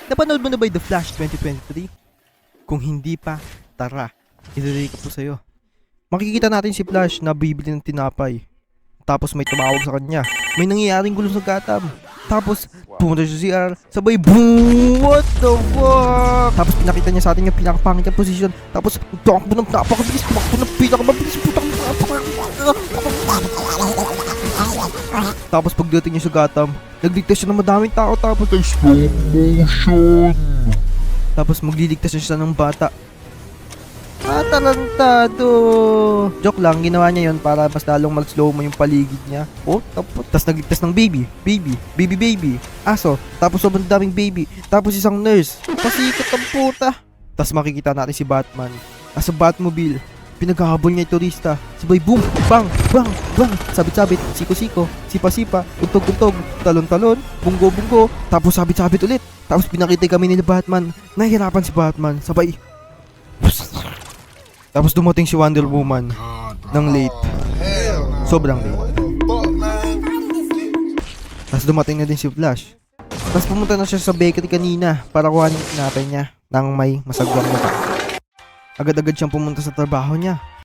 Napanood mo na ba yung The Flash 2023? Kung hindi pa, tara, i-recap ko sa'yo. Makikita natin si Flash na bibili ng tinapay. Tapos may tumawag sa kanya. May nangyayaring gulo sa Gotham. Tapos pumunta siya sa CR. Sabay boom! What the fuck? Tapos pinakita niya sa atin yung pinakapangit niyang posisyon. Tapos tumakbo ng napakabilis. Tumakbo ng pinakamabilis. Putang Tapos pagdating niya sa Gotham, nagligtas siya ng madaming tao. Tapos slow motion. Tapos magliligtas siya ng bata. Tarantado. Joke lang, ginawa niya yon para mas lalong mag-slow mo yung paligid niya. Oh, tapos nagligtas ng baby, aso, tapos sobrang daming baby, tapos isang nurse, pasikot ang puta. Tapos makikita natin si Batman, nasa Batmobile, pinaghahabol niya yung turista, sabay boom, bang, bang, bang, sabit-sabit, siko-siko, sipa-sipa, untog-untog, talon-talon, bunggo-bunggo, tapos sabit-sabit ulit. Tapos pinakita kami ni Batman, nahihirapan si Batman, sabay, tapos dumating si Wonder Woman ng late. Sobrang late. Tapos dumating na din si Flash. Tapos pumunta na siya sa bakery kanina para kuhanin yung tinapay niya nang may masagwang mata. Agad-agad siyang pumunta sa trabaho niya.